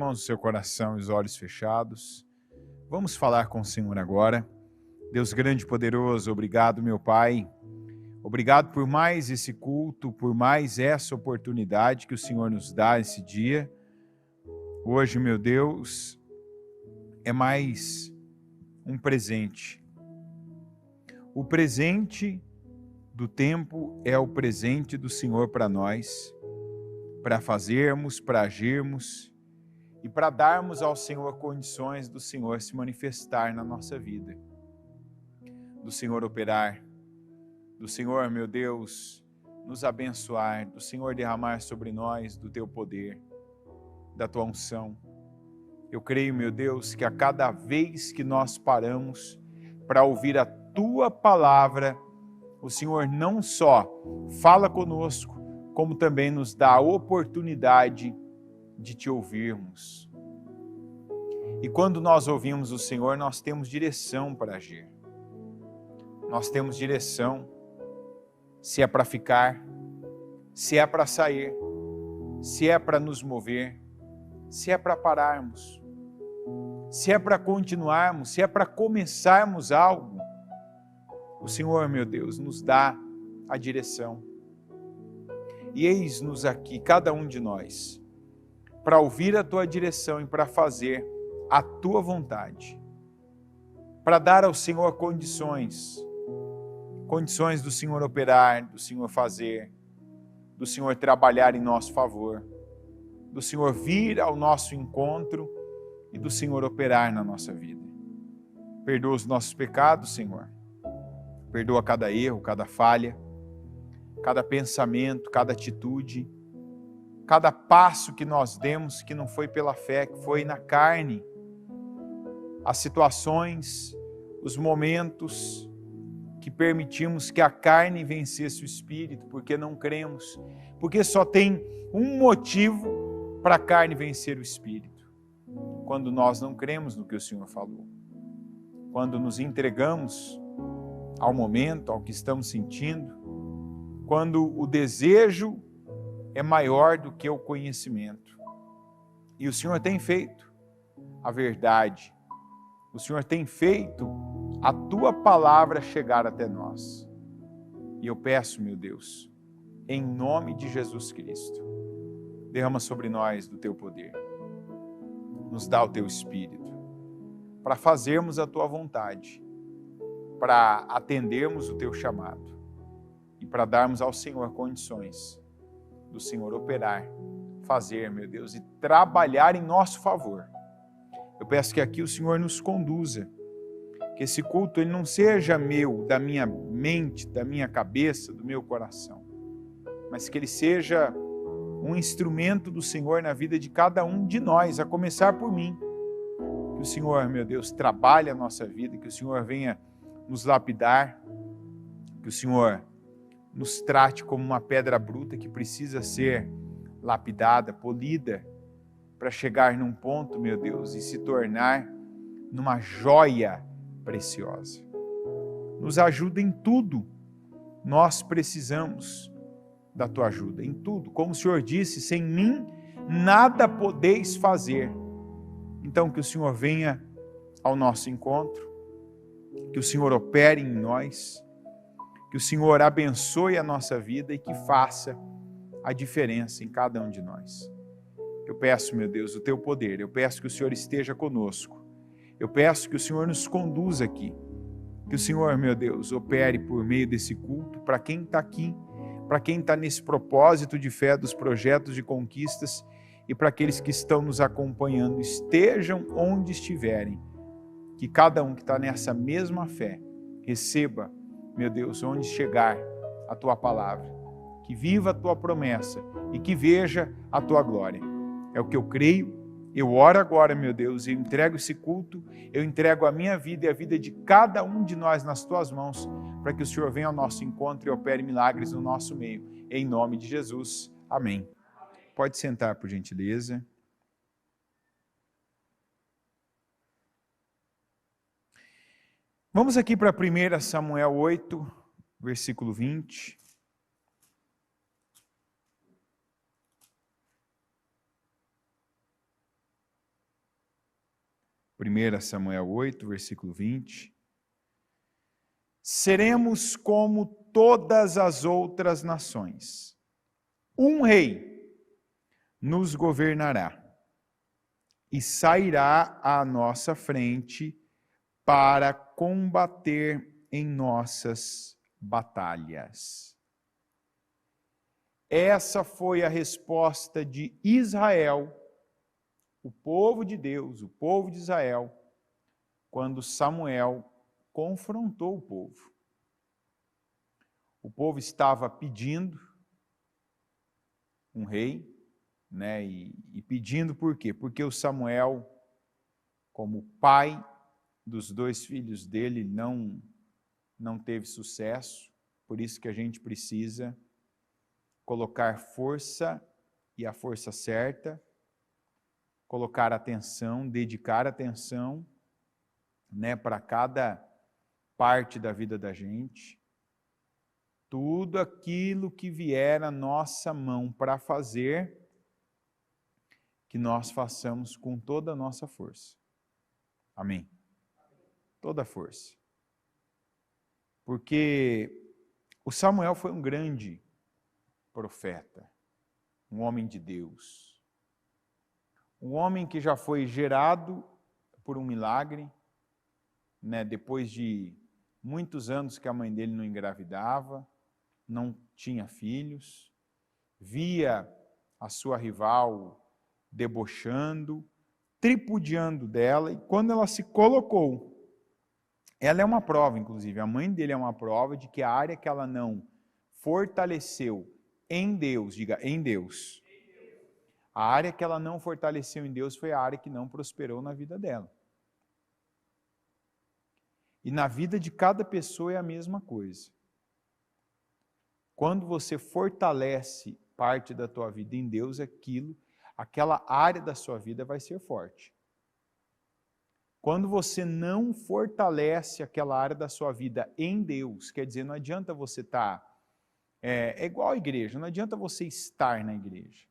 mãos no seu coração e os olhos fechados. Vamos falar com o Senhor agora. Deus grande e poderoso, obrigado, meu Pai. Obrigado por mais esse culto, por mais essa oportunidade que o Senhor nos dá esse dia. Hoje, meu Deus, é mais um presente. O presente do tempo é o presente do Senhor para nós, para fazermos, para agirmos e para darmos ao Senhor condições do Senhor se manifestar na nossa vida, do Senhor operar, do Senhor, meu Deus, nos abençoar, do Senhor derramar sobre nós do teu poder, da tua unção. Eu creio, meu Deus, que a cada vez que nós paramos para ouvir a tua palavra, o Senhor não só fala conosco, como também nos dá a oportunidade de te ouvirmos. E quando nós ouvimos o Senhor, nós temos direção para agir. Nós temos direção, se é para ficar, se é para sair, se é para nos mover, se é para pararmos, se é para continuarmos, se é para começarmos algo. O Senhor, meu Deus, nos dá a direção. E eis-nos aqui, cada um de nós, para ouvir a tua direção e para fazer a tua vontade. Para dar ao Senhor condições do Senhor operar, do Senhor fazer, do Senhor trabalhar em nosso favor, do Senhor vir ao nosso encontro e do Senhor operar na nossa vida. Perdoa os nossos pecados, Senhor. Perdoa cada erro, cada falha, cada pensamento, cada atitude, cada passo que nós demos que não foi pela fé, que foi na carne. As situações, os momentos que permitimos que a carne vencesse o espírito, porque não cremos, porque só tem um motivo para a carne vencer o espírito. Quando nós não cremos no que o Senhor falou, quando nos entregamos ao momento, ao que estamos sentindo, quando o desejo é maior do que o conhecimento. E o Senhor tem feito a verdade, o Senhor tem feito a tua palavra chegar até nós. E eu peço, meu Deus, em nome de Jesus Cristo, derrama sobre nós do teu poder, nos dá o teu Espírito, para fazermos a tua vontade, para atendermos o teu chamado e para darmos ao Senhor condições do Senhor operar, fazer, meu Deus, e trabalhar em nosso favor. Eu peço que aqui o Senhor nos conduza, que esse culto ele não seja meu, da minha mente, da minha cabeça, do meu coração, mas que ele seja um instrumento do Senhor na vida de cada um de nós, a começar por mim. Que o Senhor, meu Deus, trabalhe a nossa vida, que o Senhor venha nos lapidar, que o Senhor nos trate como uma pedra bruta que precisa ser lapidada, polida, para chegar num ponto, meu Deus, e se tornar numa joia preciosa. Nos ajuda em tudo. Nós precisamos da tua ajuda, em tudo. Como o Senhor disse, sem mim nada podeis fazer. Então que o Senhor venha ao nosso encontro, que o Senhor opere em nós, que o Senhor abençoe a nossa vida e que faça a diferença em cada um de nós. Eu peço, meu Deus, o teu poder, eu peço que o Senhor esteja conosco, eu peço que o Senhor nos conduza aqui, que o Senhor, meu Deus, opere por meio desse culto, para quem está aqui, para quem está nesse propósito de fé dos projetos de conquistas e para aqueles que estão nos acompanhando, estejam onde estiverem, que cada um que está nessa mesma fé receba, meu Deus, onde chegar a tua palavra, que viva a tua promessa e que veja a tua glória. É o que eu creio, eu oro agora, meu Deus, eu entrego esse culto, eu entrego a minha vida e a vida de cada um de nós nas tuas mãos, para que o Senhor venha ao nosso encontro e opere milagres no nosso meio. Em nome de Jesus, amém. Pode sentar, por gentileza. Vamos aqui para 1 Samuel 8, versículo 20. 1 Samuel 8, versículo 20. Seremos como todas as outras nações. Um rei nos governará e sairá à nossa frente para combater em nossas batalhas. Essa foi a resposta de Israel, o povo de Deus, o povo de Israel, quando Samuel confrontou o povo. O povo estava pedindo um rei, né? E pedindo por quê? Porque o Samuel, como pai dos 2 filhos dele, não teve sucesso. Por isso que a gente precisa colocar força, e a força certa, colocar atenção, dedicar atenção, né, para cada parte da vida da gente. Tudo aquilo que vier à nossa mão para fazer, que nós façamos com toda a nossa força. Amém? Toda a força. Porque o Samuel foi um grande profeta, um homem de Deus. Um homem que já foi gerado por um milagre, né, depois de muitos anos que a mãe dele não engravidava, não tinha filhos, via a sua rival debochando, tripudiando dela, e quando ela se colocou, ela é uma prova, inclusive, a mãe dele é uma prova de que a área que ela não fortaleceu em Deus, diga, em Deus, a área que ela não fortaleceu em Deus foi a área que não prosperou na vida dela. E na vida de cada pessoa é a mesma coisa. Quando você fortalece parte da tua vida em Deus, aquela área da sua vida vai ser forte. Quando você não fortalece aquela área da sua vida em Deus, quer dizer, não adianta você estar... É igual a igreja, não adianta você estar na igreja.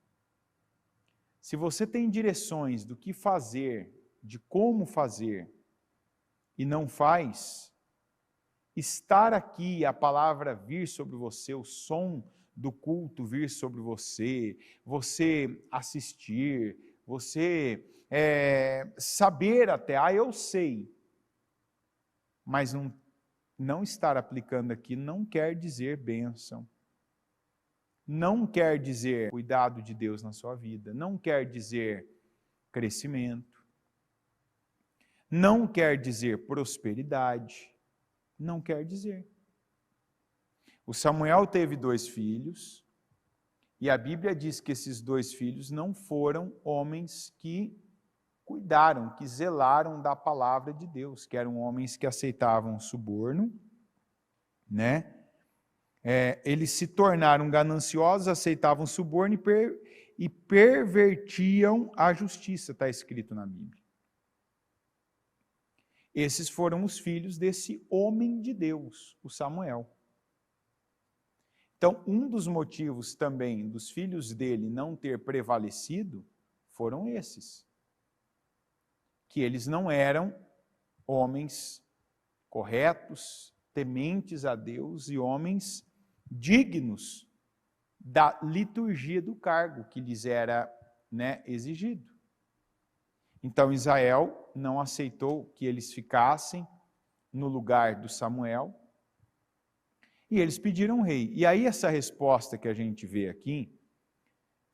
Se você tem direções do que fazer, de como fazer, e não faz, estar aqui, a palavra vir sobre você, o som do culto vir sobre você, você assistir, você saber até, eu sei, mas não estar aplicando aqui não quer dizer bênção, não quer dizer cuidado de Deus na sua vida, não quer dizer crescimento, não quer dizer prosperidade, não quer dizer. O Samuel teve 2 filhos, e a Bíblia diz que esses 2 filhos não foram homens que cuidaram, que zelaram da palavra de Deus, que eram homens que aceitavam suborno, né? Eles se tornaram gananciosos, aceitavam suborno e pervertiam a justiça, está escrito na Bíblia. Esses foram os filhos desse homem de Deus, o Samuel. Então, um dos motivos também dos filhos dele não ter prevalecido foram esses. Que eles não eram homens corretos, tementes a Deus e homens dignos da liturgia do cargo que lhes era, exigido. Então Israel não aceitou que eles ficassem no lugar do Samuel e eles pediram um rei. E aí essa resposta que a gente vê aqui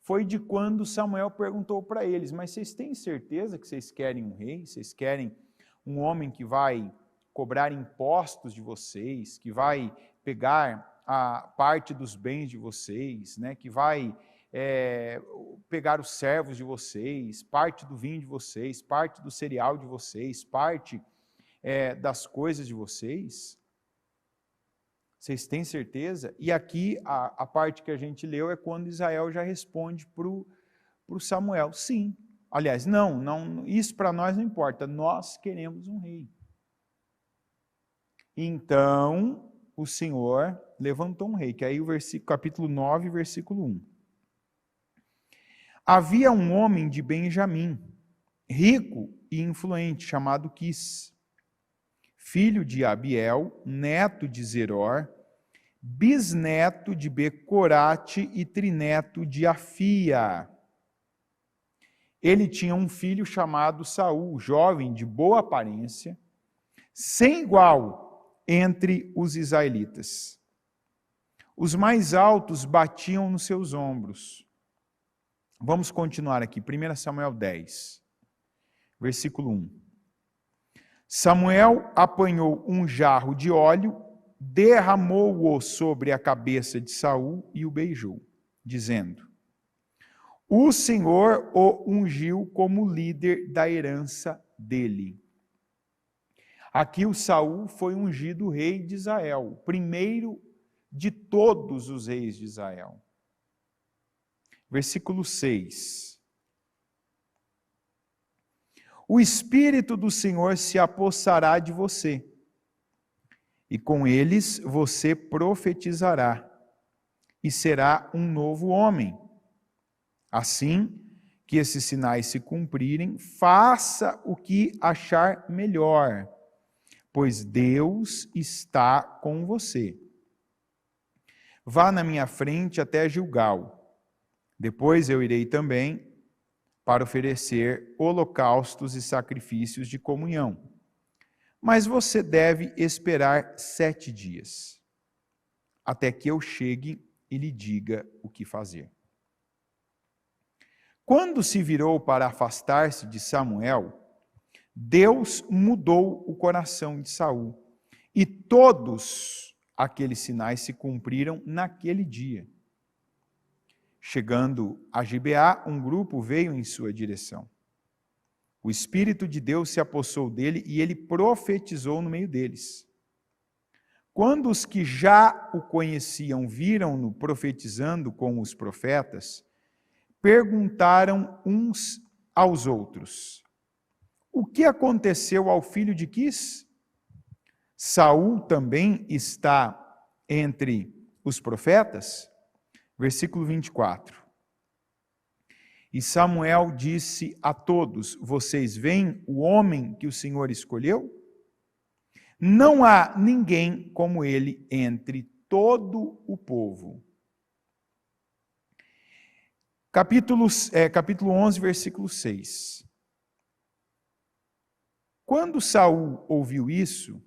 foi de quando Samuel perguntou para eles, mas vocês têm certeza que vocês querem um rei? Vocês querem um homem que vai cobrar impostos de vocês, que vai pegar a parte dos bens de vocês, que vai pegar os servos de vocês, parte do vinho de vocês, parte do cereal de vocês, parte das coisas de vocês? Vocês têm certeza? E aqui a parte que a gente leu é quando Israel já responde para o Samuel, sim. Aliás, não, isso para nós não importa, nós queremos um rei. Então o Senhor levantou um rei, que aí o capítulo 9, versículo 1. Havia um homem de Benjamim, rico e influente, chamado Quis, filho de Abiel, neto de Zeror, bisneto de Becorate e trineto de Afia. Ele tinha um filho chamado Saul, jovem de boa aparência, sem igual entre os israelitas. Os mais altos batiam nos seus ombros. Vamos continuar aqui, 1 Samuel 10, versículo 1. Samuel apanhou um jarro de óleo, derramou-o sobre a cabeça de Saul e o beijou, dizendo: o Senhor o ungiu como líder da herança dele. Aqui o Saul foi ungido rei de Israel, o primeiro de todos os reis de Israel. Versículo 6. O Espírito do Senhor se apossará de você, e com eles você profetizará, e será um novo homem. Assim que esses sinais se cumprirem, faça o que achar melhor, pois Deus está com você. Vá na minha frente até Gilgal. Depois eu irei também para oferecer holocaustos e sacrifícios de comunhão. Mas você deve esperar 7 dias, até que eu chegue e lhe diga o que fazer. Quando se virou para afastar-se de Samuel, Deus mudou o coração de Saul, e todos aqueles sinais se cumpriram naquele dia. Chegando a Gibeá, um grupo veio em sua direção. O Espírito de Deus se apossou dele e ele profetizou no meio deles. Quando os que já o conheciam viram-no profetizando com os profetas, perguntaram uns aos outros: o que aconteceu ao filho de Quis? Saul também está entre os profetas? Versículo 24. E Samuel disse a todos: vocês veem o homem que o Senhor escolheu? Não há ninguém como ele entre todo o povo. Capítulo 11, versículo 6. Quando Saul ouviu isso,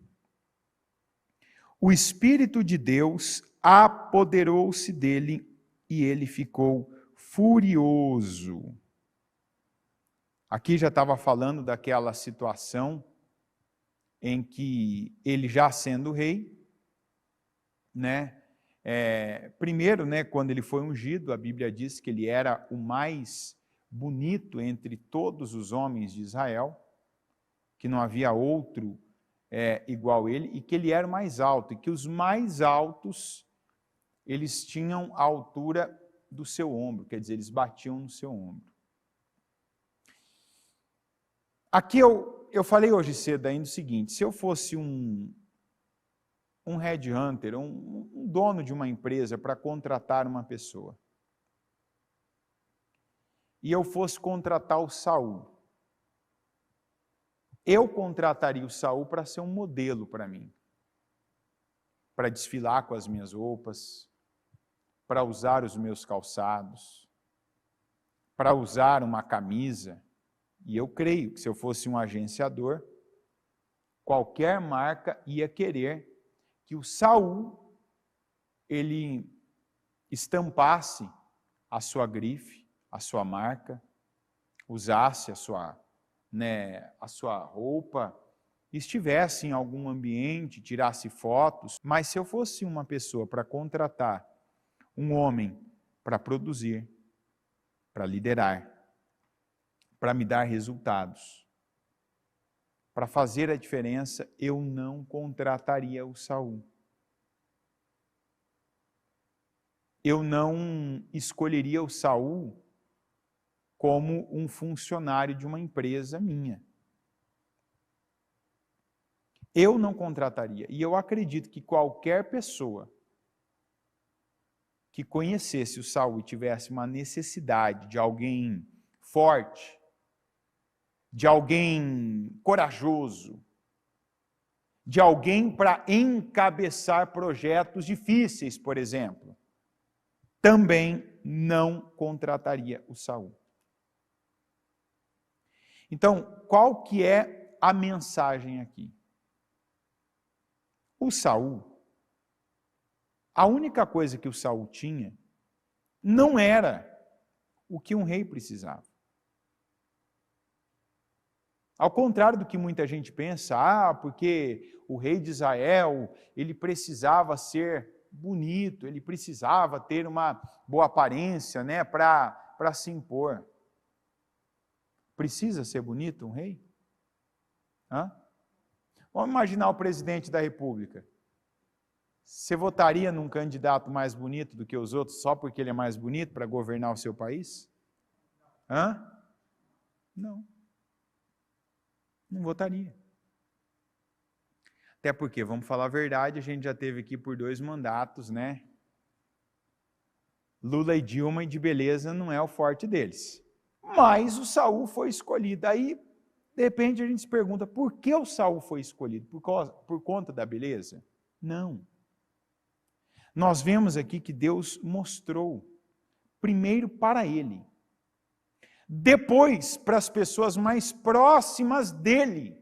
o Espírito de Deus apoderou-se dele e ele ficou furioso. Aqui já estava falando daquela situação em que ele já sendo rei, né? Primeiro, né, quando ele foi ungido, a Bíblia diz que ele era o mais bonito entre todos os homens de Israel, que não havia outro igual ele, e que ele era o mais alto, e que os mais altos, eles tinham a altura do seu ombro, quer dizer, eles batiam no seu ombro. Aqui eu falei hoje cedo ainda o seguinte: se eu fosse um headhunter, um dono de uma empresa para contratar uma pessoa, e eu fosse contratar o Saul, eu contrataria o Saul para ser um modelo para mim, para desfilar com as minhas roupas, para usar os meus calçados, para usar uma camisa. E eu creio que se eu fosse um agenciador, qualquer marca ia querer que o Saul, ele estampasse a sua grife, a sua marca, usasse a sua roupa, estivesse em algum ambiente, tirasse fotos. Mas se eu fosse uma pessoa para contratar um homem para produzir, para liderar, para me dar resultados, para fazer a diferença, eu não contrataria o Saul. Eu não escolheria o Saul como um funcionário de uma empresa minha. Eu não contrataria. E eu acredito que qualquer pessoa que conhecesse o Saul e tivesse uma necessidade de alguém forte, de alguém corajoso, de alguém para encabeçar projetos difíceis, por exemplo, também não contrataria o Saul. Então, qual que é a mensagem aqui? O Saul, a única coisa que o Saul tinha não era o que um rei precisava. Ao contrário do que muita gente pensa, porque o rei de Israel, ele precisava ser bonito, ele precisava ter uma boa aparência, né, para se impor. Precisa ser bonito um rei? Hã? Vamos imaginar o presidente da República. Você votaria num candidato mais bonito do que os outros só porque ele é mais bonito para governar o seu país? Hã? Não. Não votaria. Até porque, vamos falar a verdade, a gente já teve aqui por 2 mandatos, né? Lula e Dilma, e de beleza não é o forte deles. Mas o Saul foi escolhido. Aí, de repente, a gente se pergunta, por que o Saul foi escolhido? Por conta da beleza? Não. Nós vemos aqui que Deus mostrou, primeiro para ele, depois para as pessoas mais próximas dele,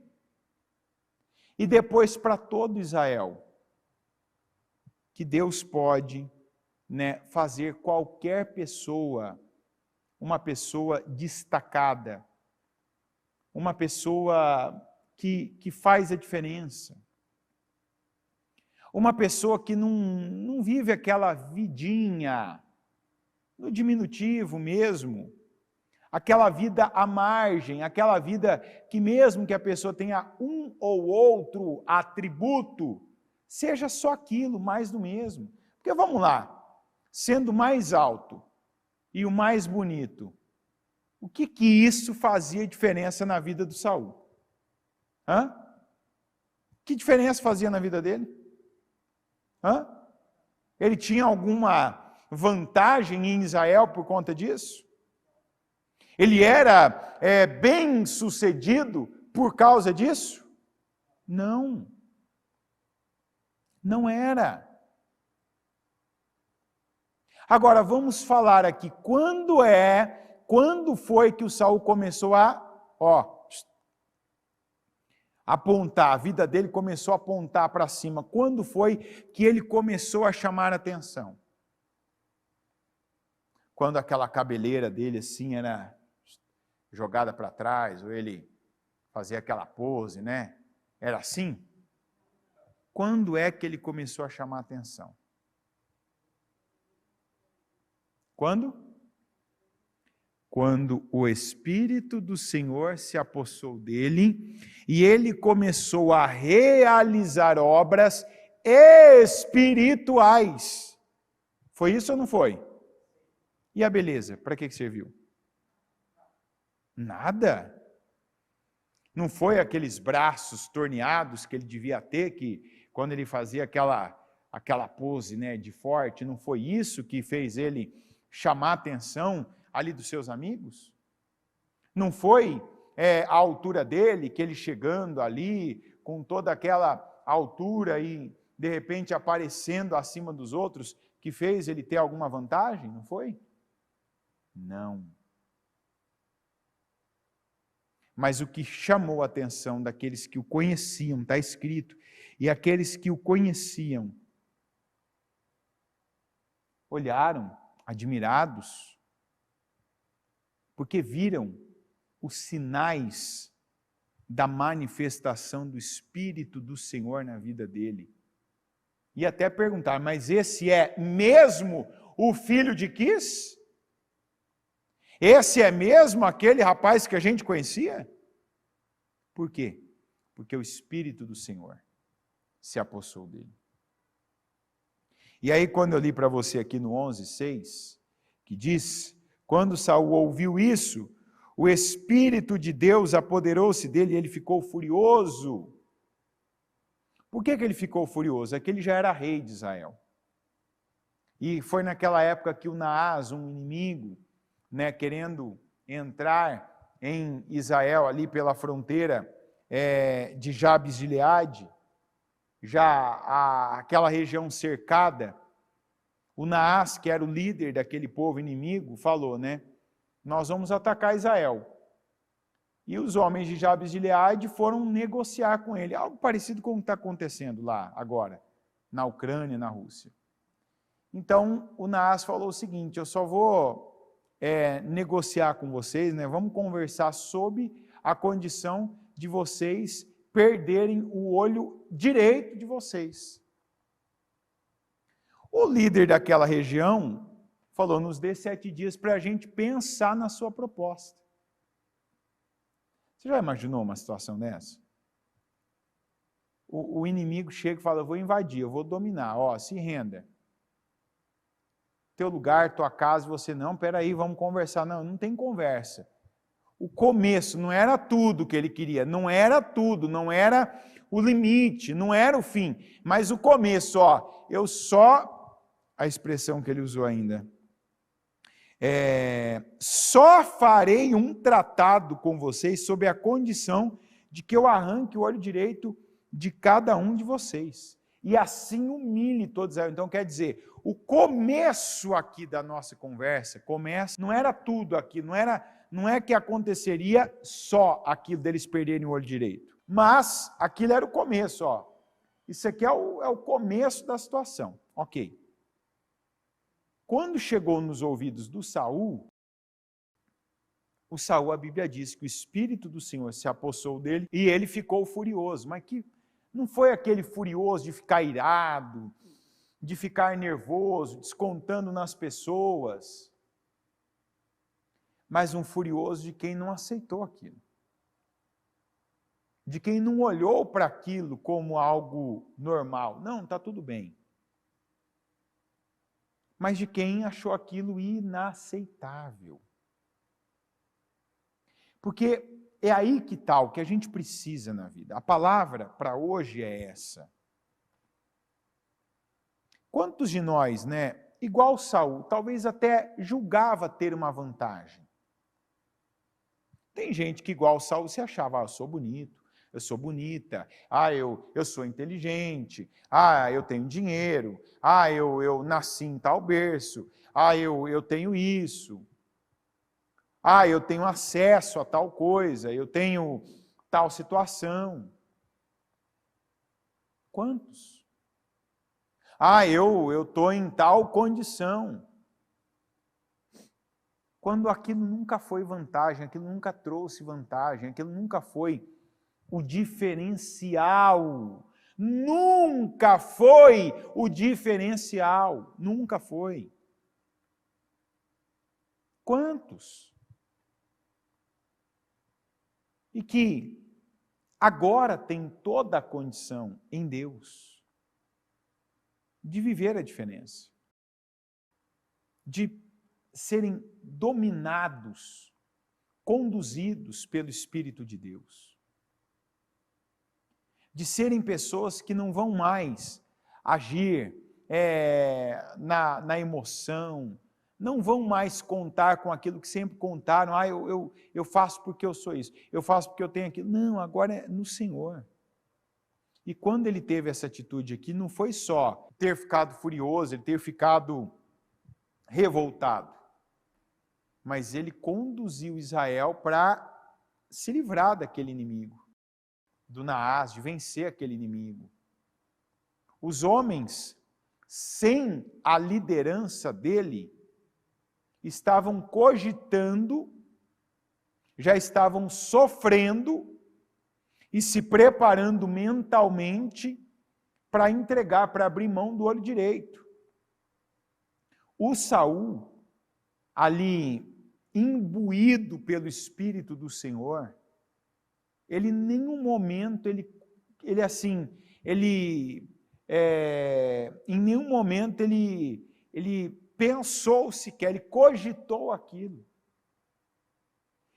e depois para todo Israel, que Deus pode, né, fazer qualquer pessoa, uma pessoa destacada, uma pessoa que faz a diferença, uma pessoa que não vive aquela vidinha, no diminutivo mesmo, aquela vida à margem, aquela vida que mesmo que a pessoa tenha um ou outro atributo, seja só aquilo, mais do mesmo. Porque vamos lá, sendo mais alto e o mais bonito, o que isso fazia diferença na vida do Saul? Hã? Que diferença fazia na vida dele? Hã? Ele tinha alguma vantagem em Israel por conta disso? Ele era bem sucedido por causa disso? Não. Não era. Agora, vamos falar aqui, quando foi que o Saul começou a apontar, a vida dele começou a apontar para cima? Quando foi que ele começou a chamar a atenção? Quando aquela cabeleira dele assim era jogada para trás, ou ele fazia aquela pose, né? Era assim? Quando é que ele começou a chamar a atenção? Quando? Quando o Espírito do Senhor se apossou dele e ele começou a realizar obras espirituais. Foi isso ou não foi? E a beleza, para que serviu? Nada. Não foi aqueles braços torneados que ele devia ter, que quando ele fazia aquela pose, né, de forte, não foi isso que fez ele chamar a atenção ali dos seus amigos? Não foi a altura dele, que ele chegando ali, com toda aquela altura e de repente aparecendo acima dos outros, que fez ele ter alguma vantagem? Não foi? Não. Mas o que chamou a atenção daqueles que o conheciam, está escrito, e aqueles que o conheciam, olharam, admirados, porque viram os sinais da manifestação do Espírito do Senhor na vida dele. E até perguntar, mas esse é mesmo o filho de Quis? Esse é mesmo aquele rapaz que a gente conhecia? Por quê? Porque o Espírito do Senhor se apossou dele. E aí, quando eu li para você aqui no 11:6, que diz, quando Saul ouviu isso, o Espírito de Deus apoderou-se dele e ele ficou furioso. Por que ele ficou furioso? É que ele já era rei de Israel. E foi naquela época que o Naás, um inimigo, né, querendo entrar em Israel, ali pela fronteira de Jabes de Gileade, aquela região cercada, o Naás, que era o líder daquele povo inimigo, falou, né? Nós vamos atacar Israel. E os homens de Jabes de Gileade foram negociar com ele, algo parecido com o que está acontecendo lá agora, na Ucrânia, na Rússia. Então, o Naás falou o seguinte, eu só vou negociar com vocês, né? Vamos conversar sob a condição de vocês perderem o olho direito de vocês. O líder daquela região falou, nos dê 7 dias para a gente pensar na sua proposta. Você já imaginou uma situação dessa? O inimigo chega e fala, eu vou invadir, eu vou dominar, se renda. Teu lugar, tua casa, você não, peraí, vamos conversar. Não, não tem conversa. O começo não era tudo que ele queria, não era tudo, não era o limite, não era o fim, mas o começo, a expressão que ele usou ainda, só farei um tratado com vocês sob a condição de que eu arranque o olho direito de cada um de vocês, e assim humilhe todos. Então quer dizer, o começo aqui da nossa conversa, não era tudo aqui, não é que aconteceria só aquilo deles perderem o olho direito, mas aquilo era o começo, isso aqui é o começo da situação, ok. Quando chegou nos ouvidos do Saul, a Bíblia diz que o Espírito do Senhor se apossou dele e ele ficou furioso, mas que não foi aquele furioso de ficar irado, de ficar nervoso, descontando nas pessoas, mas um furioso de quem não aceitou aquilo, de quem não olhou para aquilo como algo normal. Não, está tudo bem. Mas de quem achou aquilo inaceitável. Porque é aí que está o que a gente precisa na vida. A palavra para hoje é essa. Quantos de nós, igual Saul, talvez até julgava ter uma vantagem? Tem gente que igual Saul se achava, eu sou bonito, eu sou bonita, eu sou inteligente, eu tenho dinheiro, eu nasci em tal berço, eu tenho isso, eu tenho acesso a tal coisa, eu tenho tal situação. Quantos? Eu estou em tal condição. Quando aquilo nunca foi vantagem, aquilo nunca trouxe vantagem, aquilo nunca foi o diferencial. Nunca foi o diferencial. Nunca foi. Quantos? E que agora tem toda a condição em Deus de viver a diferença, de serem dominados, conduzidos pelo Espírito de Deus, de serem pessoas que não vão mais agir na emoção, não vão mais contar com aquilo que sempre contaram, eu faço porque eu sou isso, eu faço porque eu tenho aquilo. Não, agora é no Senhor. E quando ele teve essa atitude aqui, não foi só ter ficado furioso, ele ter ficado revoltado, mas ele conduziu Israel para se livrar daquele inimigo, do Naás, de vencer aquele inimigo. Os homens, sem a liderança dele, estavam cogitando, já estavam sofrendo e se preparando mentalmente para entregar, para abrir mão do olho direito. O Saul, ali imbuído pelo Espírito do Senhor, ele em nenhum momento, em nenhum momento ele pensou sequer, ele cogitou aquilo.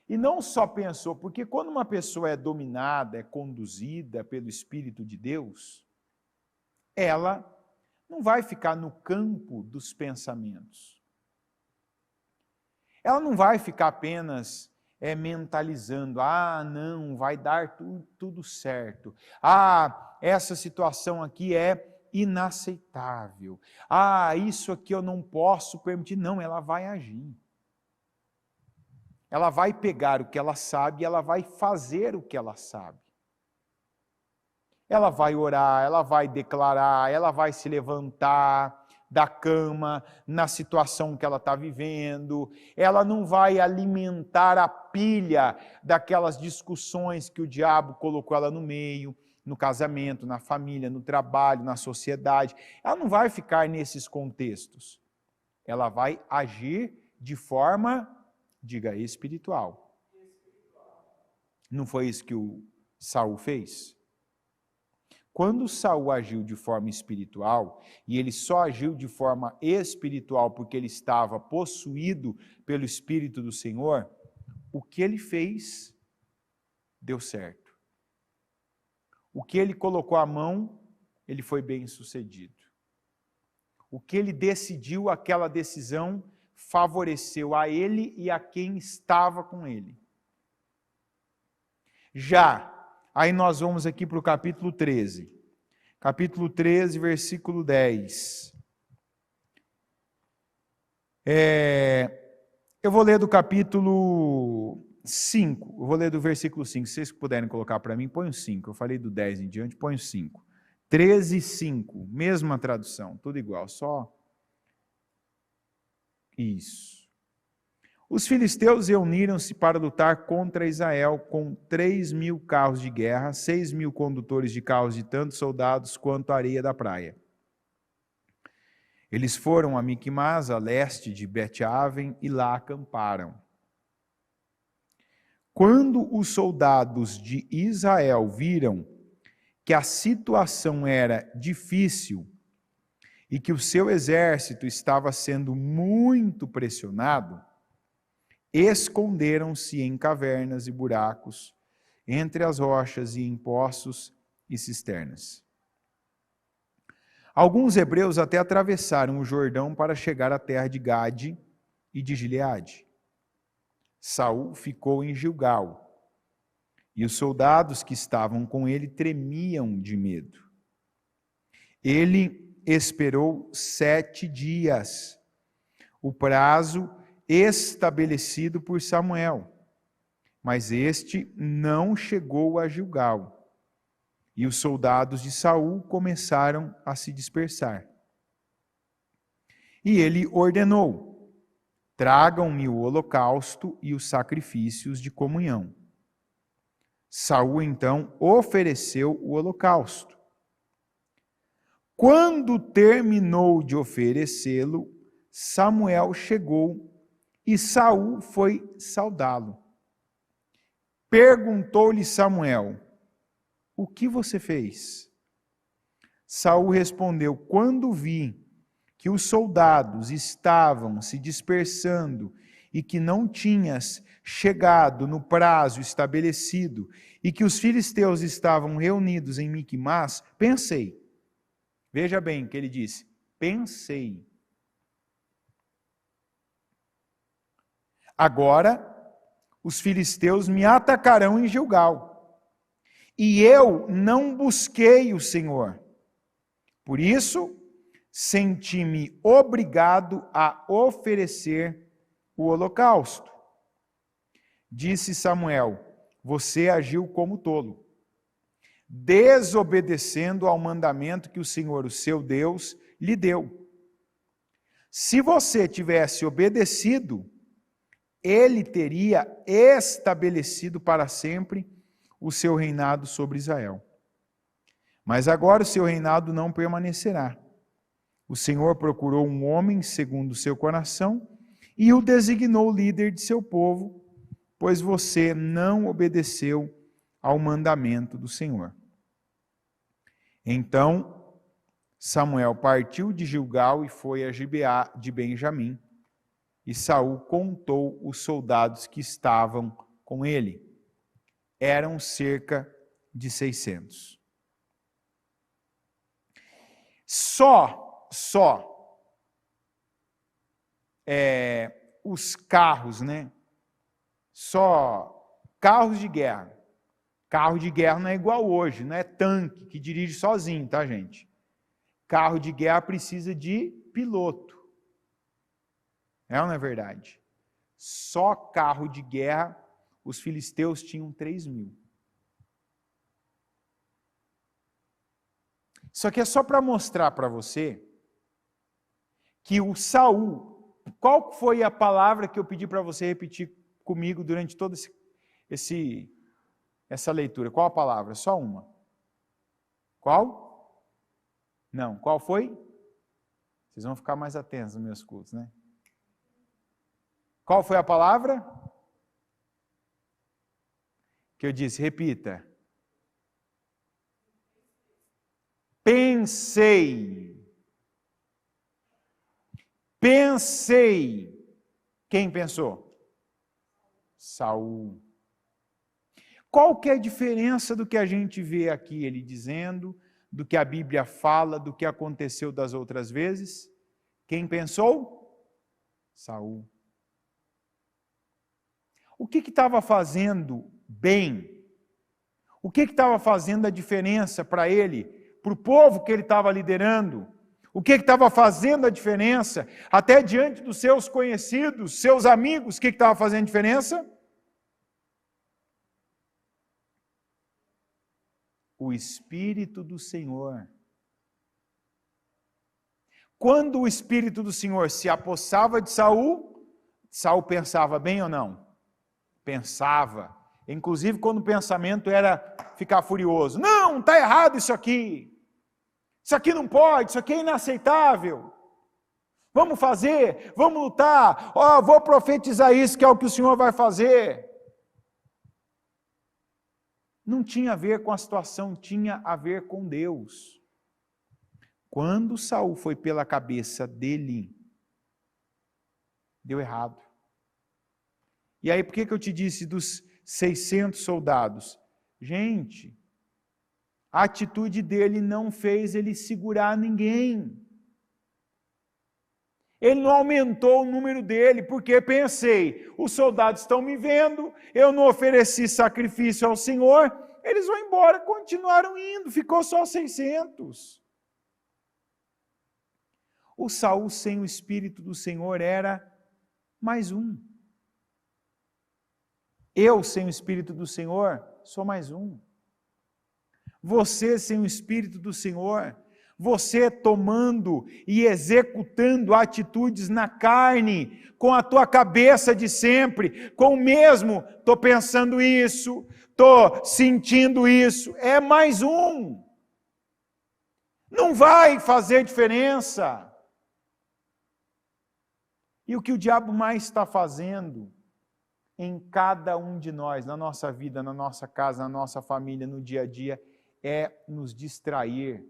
E não só pensou, porque quando uma pessoa é dominada, é conduzida pelo Espírito de Deus, ela não vai ficar no campo dos pensamentos. Ela não vai ficar apenas mentalizando, não, vai dar tudo certo. Essa situação aqui é inaceitável. Isso aqui eu não posso permitir. Não, ela vai agir. Ela vai pegar o que ela sabe e ela vai fazer o que ela sabe. Ela vai orar, ela vai declarar, ela vai se levantar da cama na situação que ela está vivendo. Ela não vai alimentar a pilha daquelas discussões que o diabo colocou ela no meio, no casamento, na família, no trabalho, na sociedade. Ela não vai ficar nesses contextos. Ela vai agir de forma, diga, espiritual. Não foi isso que o Saul fez? Quando Saul agiu de forma espiritual, e ele só agiu de forma espiritual porque ele estava possuído pelo Espírito do Senhor, o que ele fez deu certo. O que ele colocou a mão, ele foi bem sucedido. O que ele decidiu, aquela decisão, favoreceu a ele e a quem estava com ele. Aí nós vamos aqui para o capítulo 13. Capítulo 13, versículo 10. Eu vou ler do capítulo 5. Eu vou ler do versículo 5. Se vocês puderem colocar para mim, põe o 5. Eu falei do 10 em diante, põe o 5. 13, 5. Mesma tradução, tudo igual, só isso. Os filisteus reuniram-se para lutar contra Israel com 3.000 carros de guerra, 6.000 condutores de carros de tantos soldados quanto a areia da praia. Eles foram a Micmas, a leste de Bet-Aven, e lá acamparam. Quando os soldados de Israel viram que a situação era difícil e que o seu exército estava sendo muito pressionado, esconderam-se em cavernas e buracos, entre as rochas e em poços e cisternas. Alguns hebreus até atravessaram o Jordão para chegar à terra de Gade e de Gileade. Saul ficou em Gilgal, e os soldados que estavam com ele tremiam de medo. Ele esperou 7 dias, o prazo estabelecido por Samuel, mas este não chegou a Gilgal, e os soldados de Saul começaram a se dispersar. E ele ordenou: tragam-me o holocausto e os sacrifícios de comunhão. Saul então ofereceu o holocausto. Quando terminou de oferecê-lo, Samuel chegou e Saul foi saudá-lo. Perguntou-lhe Samuel: o que você fez? Saul respondeu: quando vi que os soldados estavam se dispersando e que não tinhas chegado no prazo estabelecido e que os filisteus estavam reunidos em Micmas, pensei. Veja bem o que ele disse: pensei. Agora, os filisteus me atacarão em Gilgal, e eu não busquei o Senhor. Por isso, senti-me obrigado a oferecer o holocausto. Disse Samuel: você agiu como tolo, desobedecendo ao mandamento que o Senhor, o seu Deus, lhe deu. Se você tivesse obedecido, ele teria estabelecido para sempre o seu reinado sobre Israel. Mas agora o seu reinado não permanecerá. O Senhor procurou um homem segundo o seu coração e o designou líder de seu povo, pois você não obedeceu ao mandamento do Senhor. Então Samuel partiu de Gilgal e foi a Gibeá de Benjamim. E Saul contou os soldados que estavam com ele. Eram cerca de 600. Os carros, né? só carros de guerra. Carro de guerra não é igual hoje, não é tanque que dirige sozinho, tá, gente? Carro de guerra precisa de piloto. É ou não é verdade? Só carro de guerra, os filisteus tinham 3.000. Isso aqui é só para mostrar para você que o Saul, qual foi a palavra que eu pedi para você repetir comigo durante toda essa leitura? Qual a palavra? Só uma. Qual? Não. Qual foi? Vocês vão ficar mais atentos nos meus cultos, né? Qual foi a palavra? Que eu disse, repita. Pensei. Pensei. Quem pensou? Saul. Qual que é a diferença do que a gente vê aqui ele dizendo, do que a Bíblia fala, do que aconteceu das outras vezes? Quem pensou? Saul. O que estava fazendo bem? O que estava fazendo a diferença para ele, para o povo que ele estava liderando? O que estava fazendo a diferença? Até diante dos seus conhecidos, seus amigos, o que estava fazendo a diferença? O Espírito do Senhor. Quando o Espírito do Senhor se apossava de Saul, Saul pensava bem ou não? Pensava. Inclusive quando o pensamento era ficar furioso. Não, está errado isso aqui. Isso aqui não pode, isso aqui é inaceitável. Vamos fazer, vamos lutar. Vou profetizar isso que é o que o Senhor vai fazer. Não tinha a ver com a situação, tinha a ver com Deus. Quando Saul foi pela cabeça dele, deu errado. E aí, por que eu te disse dos 600 soldados? Gente, a atitude dele não fez ele segurar ninguém. Ele não aumentou o número dele, porque pensei, os soldados estão me vendo, eu não ofereci sacrifício ao Senhor, eles vão embora, continuaram indo, ficou só 600. O Saul sem o Espírito do Senhor era mais um. Eu sem o Espírito do Senhor sou mais um. Você sem o Espírito do Senhor, você tomando e executando atitudes na carne, com a tua cabeça de sempre, com o mesmo, estou pensando isso, estou sentindo isso, é mais um. Não vai fazer diferença. E o que o diabo mais está fazendo em cada um de nós, na nossa vida, na nossa casa, na nossa família, no dia a dia, é nos distrair,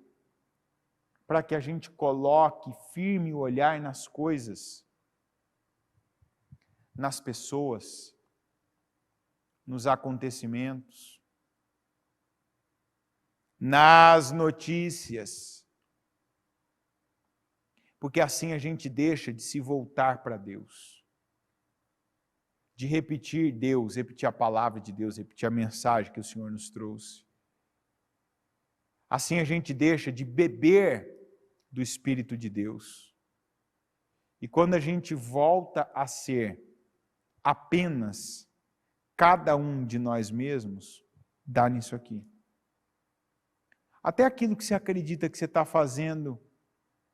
para que a gente coloque firme o olhar nas coisas, nas pessoas, nos acontecimentos, nas notícias, porque assim a gente deixa de se voltar para Deus, de repetir Deus, repetir a palavra de Deus, repetir a mensagem que o Senhor nos trouxe. Assim a gente deixa de beber do Espírito de Deus. E quando a gente volta a ser apenas cada um de nós mesmos, dá nisso aqui. Até aquilo que você acredita que você está fazendo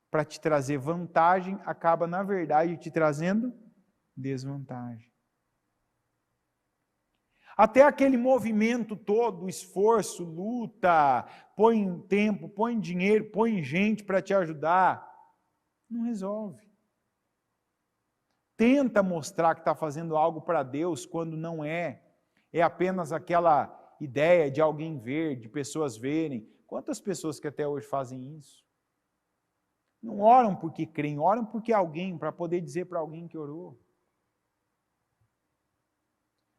para te trazer vantagem, acaba, na verdade, te trazendo desvantagem. Até aquele movimento todo, esforço, luta, põe tempo, põe dinheiro, põe gente para te ajudar, não resolve. Tenta mostrar que está fazendo algo para Deus quando não é. É apenas aquela ideia de alguém ver, de pessoas verem. Quantas pessoas que até hoje fazem isso? Não oram porque creem, oram porque alguém, para poder dizer para alguém que orou.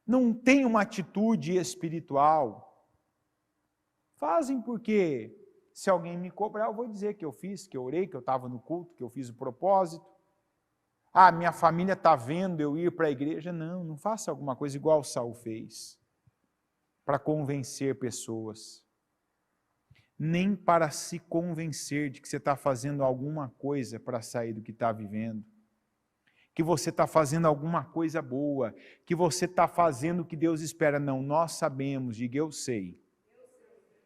Não tem uma atitude espiritual. Fazem porque, se alguém me cobrar, eu vou dizer que eu fiz, que eu orei, que eu estava no culto, que eu fiz o propósito. Ah, minha família está vendo eu ir para a igreja. Não, não faça alguma coisa igual Saul fez, para convencer pessoas. Nem para se convencer de que você está fazendo alguma coisa para sair do que está vivendo. Que você está fazendo alguma coisa boa. Que você está fazendo o que Deus espera. Não, nós sabemos, diga eu sei,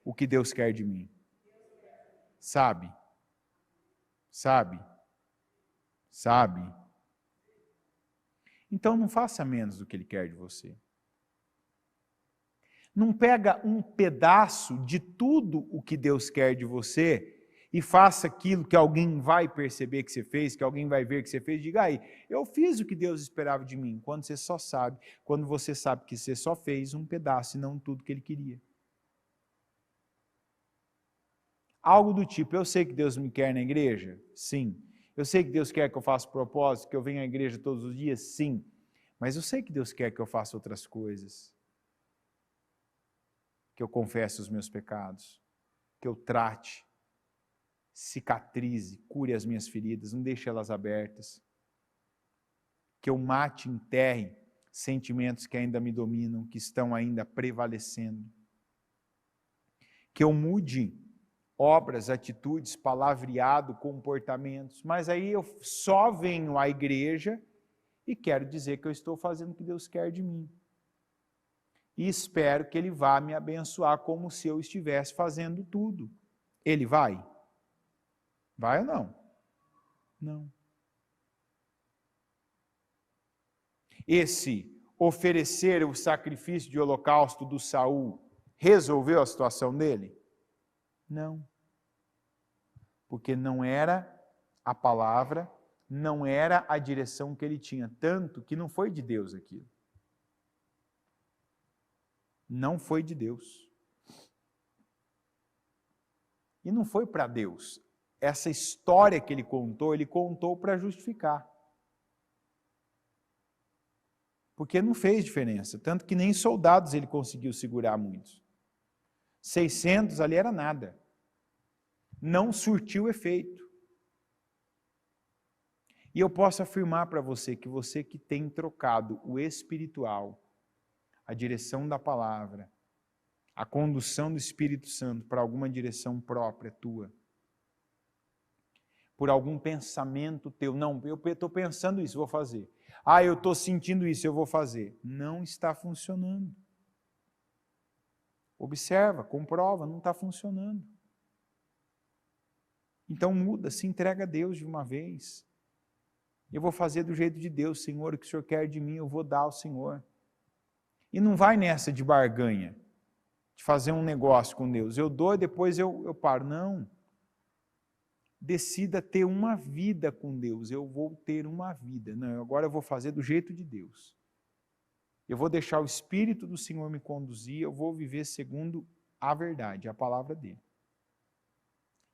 o que Deus quer de mim. Sabe? Sabe? Sabe? Então não faça menos do que Ele quer de você. Não pega um pedaço de tudo o que Deus quer de você e faça aquilo que alguém vai perceber que você fez, que alguém vai ver que você fez, diga aí, eu fiz o que Deus esperava de mim, quando você sabe que você só fez um pedaço e não tudo que Ele queria. Algo do tipo, eu sei que Deus me quer na igreja? Sim. Eu sei que Deus quer que eu faça propósito, que eu venha à igreja todos os dias? Sim. Mas eu sei que Deus quer que eu faça outras coisas. Que eu confesse os meus pecados. Que eu trate, cicatrize, cure as minhas feridas, não deixe elas abertas. Que eu mate, enterre sentimentos que ainda me dominam, que estão ainda prevalecendo. Que eu mude obras, atitudes, palavreado, comportamentos, mas aí eu só venho à igreja e quero dizer que eu estou fazendo o que Deus quer de mim. E espero que Ele vá me abençoar como se eu estivesse fazendo tudo. Ele vai? Vai ou não? Não. Esse oferecer o sacrifício de holocausto do Saul resolveu a situação dele? Não. Porque não era a palavra, não era a direção que ele tinha, tanto que não foi de Deus aquilo. Não foi de Deus. E não foi para Deus. Essa história que ele contou para justificar. Porque não fez diferença, tanto que nem soldados ele conseguiu segurar muitos. 600 ali era nada. Não surtiu efeito. E eu posso afirmar para você que tem trocado o espiritual, a direção da palavra, a condução do Espírito Santo para alguma direção própria tua, por algum pensamento teu, não, eu estou pensando isso, vou fazer. Ah, eu estou sentindo isso, eu vou fazer. Não está funcionando. Observa, comprova, não está funcionando. Então muda, se entrega a Deus de uma vez. Eu vou fazer do jeito de Deus, Senhor, o que o Senhor quer de mim, eu vou dar ao Senhor. E não vai nessa de barganha, de fazer um negócio com Deus. Eu dou e depois eu paro. Não. Decida ter uma vida com Deus. Eu vou ter uma vida. Não, agora eu vou fazer do jeito de Deus. Eu vou deixar o Espírito do Senhor me conduzir, eu vou viver segundo a verdade, a palavra dele.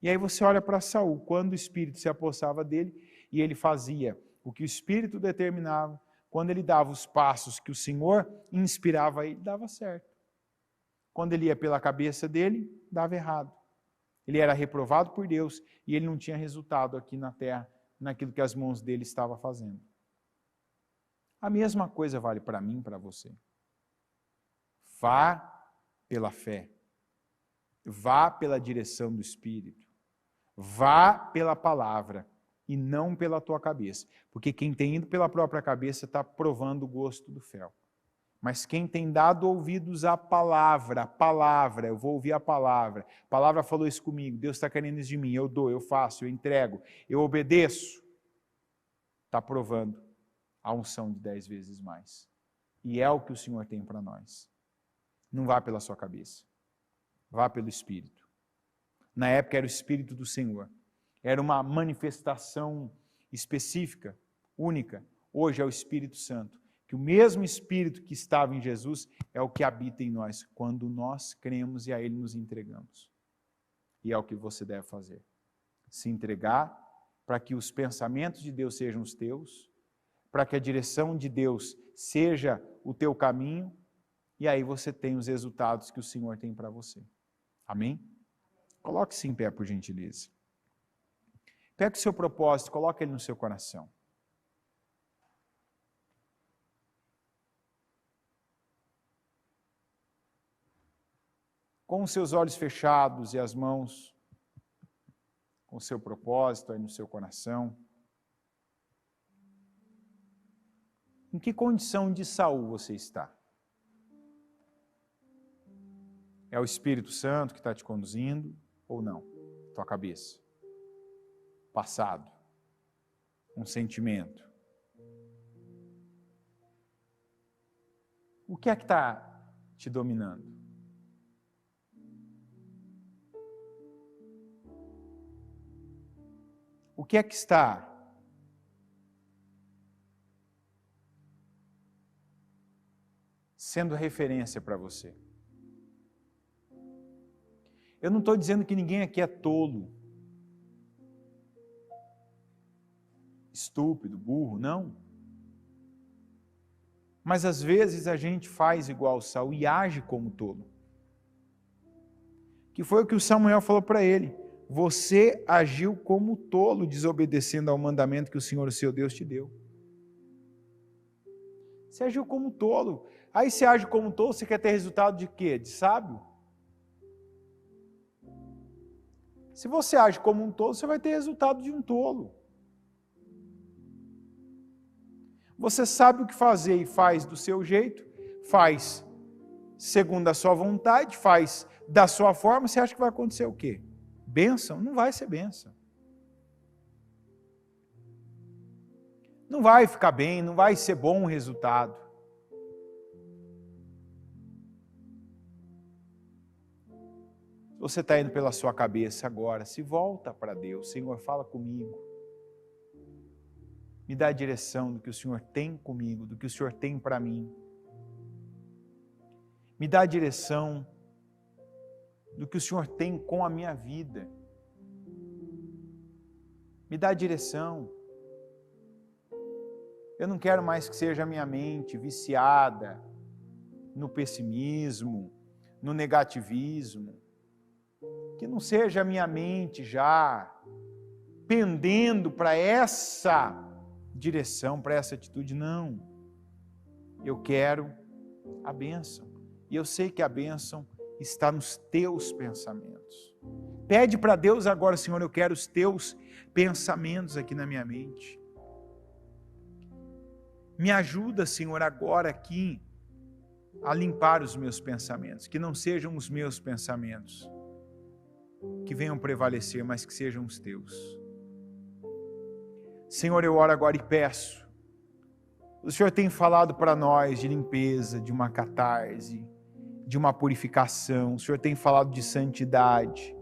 E aí você olha para Saul, quando o Espírito se apossava dele, e ele fazia o que o Espírito determinava, quando ele dava os passos que o Senhor inspirava ele, dava certo. Quando ele ia pela cabeça dele, dava errado. Ele era reprovado por Deus e ele não tinha resultado aqui na terra, naquilo que as mãos dele estavam fazendo. A mesma coisa vale para mim e para você. Vá pela fé. Vá pela direção do Espírito. Vá pela palavra e não pela tua cabeça. Porque quem tem ido pela própria cabeça está provando o gosto do fel. Mas quem tem dado ouvidos à palavra, eu vou ouvir a palavra falou isso comigo, Deus está querendo isso de mim, eu dou, eu faço, eu entrego, eu obedeço, está provando a unção de 10 vezes mais. E é o que o Senhor tem para nós. Não vá pela sua cabeça, vá pelo Espírito. Na época era o Espírito do Senhor, era uma manifestação específica, única. Hoje é o Espírito Santo. Que o mesmo Espírito que estava em Jesus é o que habita em nós, quando nós cremos e a Ele nos entregamos. E é o que você deve fazer. Se entregar para que os pensamentos de Deus sejam os teus, para que a direção de Deus seja o teu caminho, e aí você tem os resultados que o Senhor tem para você. Amém? Coloque-se em pé, por gentileza. Pegue o seu propósito, coloque ele no seu coração. com os seus olhos fechados e as mãos com o seu propósito aí no seu coração. Em que condição de saúde você está? É o Espírito Santo que está te conduzindo ou não? Tua cabeça. Passado. Um sentimento. O que é que está te dominando? O que é que está sendo referência para você? Eu não estou dizendo que ninguém aqui é tolo, estúpido, burro, não. Mas às vezes a gente faz igual Saul e age como tolo. Que foi o que o Samuel falou para ele. Você agiu como tolo, desobedecendo ao mandamento que o Senhor, o seu Deus, te deu. Você agiu como tolo. Aí você age como tolo, você quer ter resultado de quê? De sábio? Se você age como um tolo, você vai ter resultado de um tolo. Você sabe o que fazer e faz do seu jeito, faz segundo a sua vontade, faz da sua forma, você acha que vai acontecer o quê? Bênção? Não vai ser bênção. Não vai ficar bem, não vai ser bom o resultado. Você está indo pela sua cabeça agora, se volta para Deus. Senhor, fala comigo. Me dá a direção do que o Senhor tem comigo, do que o Senhor tem para mim. Me dá a direção do que o Senhor tem com a minha vida. Me dá a direção. Eu não quero mais que seja a minha mente viciada no pessimismo, no negativismo. Que não seja a minha mente já pendendo para essa direção, para essa atitude, não. Eu quero a bênção. E eu sei que a bênção está nos teus pensamentos. Pede para Deus agora, Senhor, eu quero os teus pensamentos aqui na minha mente. Me ajuda, Senhor, agora aqui a limpar os meus pensamentos, que não sejam os meus pensamentos que venham prevalecer, mas que sejam os teus. Senhor, eu oro agora e peço. O Senhor tem falado para nós de limpeza, de uma catarse, de uma purificação. O Senhor tem falado de santidade.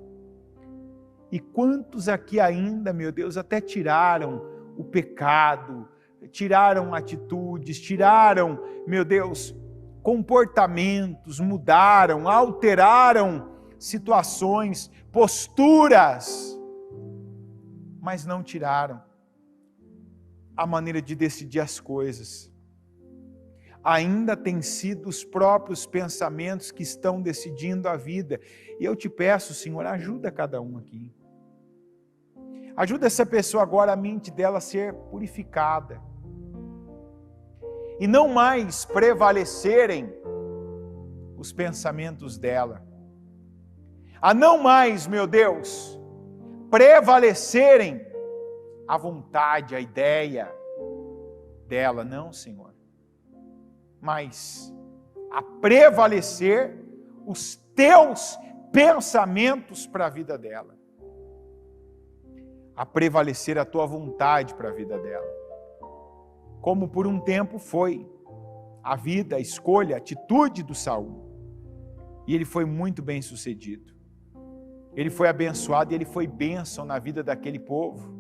E quantos aqui ainda, meu Deus, até tiraram o pecado, tiraram atitudes, tiraram, meu Deus, comportamentos, mudaram, alteraram situações, posturas, mas não tiraram a maneira de decidir as coisas. Ainda tem sido os próprios pensamentos que estão decidindo a vida. E eu te peço, Senhor, ajuda cada um aqui. Ajuda essa pessoa agora, a mente dela a ser purificada. E não mais prevalecerem os pensamentos dela. A não mais, meu Deus, prevalecerem a vontade, a ideia dela. Não, Senhor. Mas a prevalecer os teus pensamentos para a vida dela. A prevalecer a tua vontade para a vida dela. Como por um tempo foi a vida, a escolha, a atitude do Saul. E ele foi muito bem sucedido. Ele foi abençoado e ele foi bênção na vida daquele povo.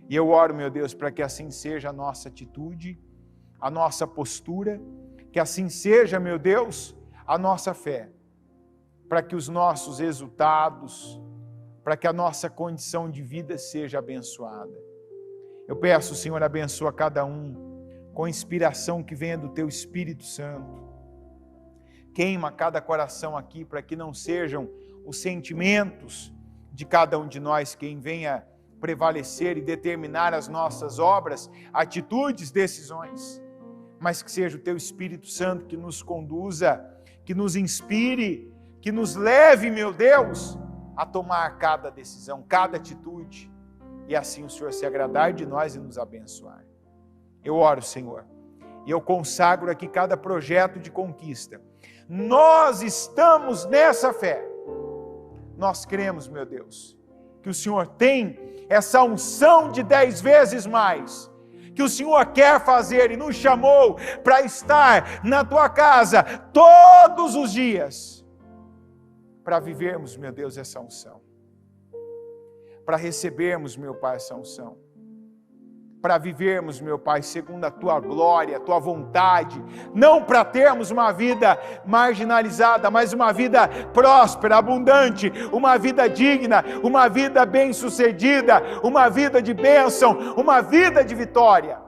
E eu oro, meu Deus, para que assim seja a nossa atitude, a nossa postura, que assim seja, meu Deus, a nossa fé, para que os nossos resultados, para que a nossa condição de vida seja abençoada. Eu peço, Senhor, abençoa cada um com inspiração que venha do Teu Espírito Santo. Queima cada coração aqui para que não sejam os sentimentos de cada um de nós quem venha prevalecer e determinar as nossas obras, atitudes, decisões, mas que seja o Teu Espírito Santo que nos conduza, que nos inspire, que nos leve, meu Deus, a tomar cada decisão, cada atitude, e assim o Senhor se agradar de nós e nos abençoar. Eu oro, Senhor, e eu consagro aqui cada projeto de conquista. Nós estamos nessa fé. Nós cremos, meu Deus, que o Senhor tem essa unção de 10 vezes mais, que o Senhor quer fazer e nos chamou para estar na tua casa todos os dias, para vivermos, meu Deus, essa unção, para recebermos, meu Pai, essa unção, para vivermos, meu Pai, segundo a tua glória, a tua vontade, não para termos uma vida marginalizada, mas uma vida próspera, abundante, uma vida digna, uma vida bem-sucedida, uma vida de bênção, uma vida de vitória.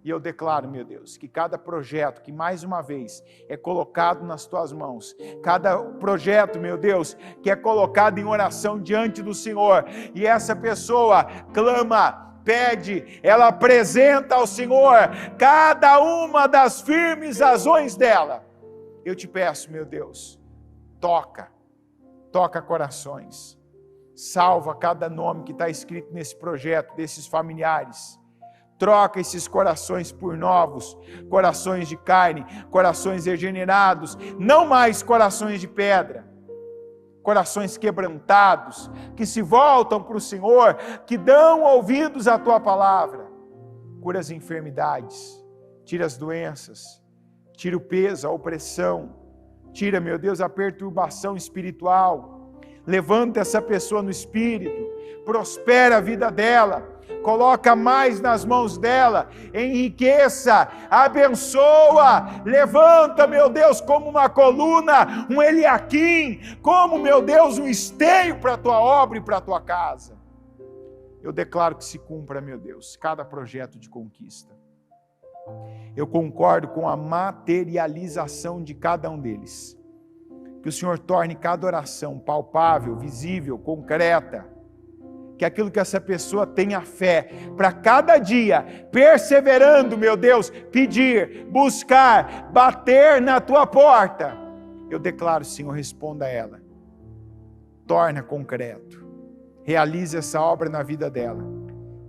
E eu declaro, meu Deus, que cada projeto que mais uma vez é colocado nas tuas mãos, cada projeto, meu Deus, que é colocado em oração diante do Senhor, e essa pessoa clama, pede, ela apresenta ao Senhor cada uma das firmes razões dela. Eu te peço, meu Deus, toca corações, salva cada nome que está escrito nesse projeto, desses familiares. Troca esses corações por novos, corações de carne, corações regenerados, não mais corações de pedra, corações quebrantados, que se voltam para o Senhor, que dão ouvidos à tua palavra. Cura as enfermidades, tira as doenças, tira o peso, a opressão, tira, meu Deus, a perturbação espiritual. Levanta essa pessoa no espírito, prospera a vida dela, coloca mais nas mãos dela, enriqueça, abençoa, levanta, meu Deus, como uma coluna, um Eliaquim, como, meu Deus, um esteio para a tua obra e para a tua casa. Eu declaro que se cumpra, meu Deus, cada projeto de conquista. Eu concordo com a materialização de cada um deles. Que o Senhor torne cada oração palpável, visível, concreta. Que aquilo que essa pessoa tenha fé, para cada dia, perseverando, meu Deus, pedir, buscar, bater na tua porta. Eu declaro, Senhor, responda a ela. Torna concreto. Realize essa obra na vida dela.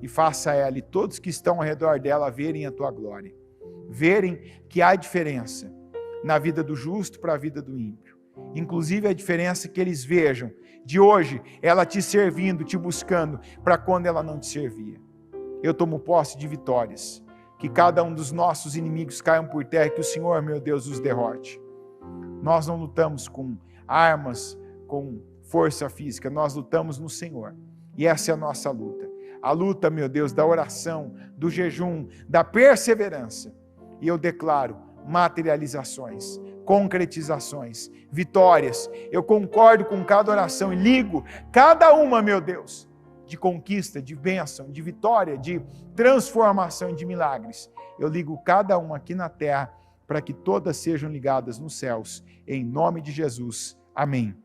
E faça ela e todos que estão ao redor dela verem a tua glória. Verem que há diferença na vida do justo para a vida do ímpio. Inclusive a diferença que eles vejam de hoje, ela te servindo, te buscando, para quando ela não te servia. Eu tomo posse de vitórias, que cada um dos nossos inimigos caiam por terra, que o Senhor, meu Deus, os derrote. Nós não lutamos com armas, com força física, nós lutamos no Senhor, e essa é a nossa luta. A luta, meu Deus, da oração, do jejum, da perseverança, e eu declaro materializações, concretizações, vitórias. Eu concordo com cada oração e ligo cada uma, meu Deus, de conquista, de bênção, de vitória, de transformação e de milagres. Eu ligo cada uma aqui na terra para que todas sejam ligadas nos céus. Em nome de Jesus. Amém.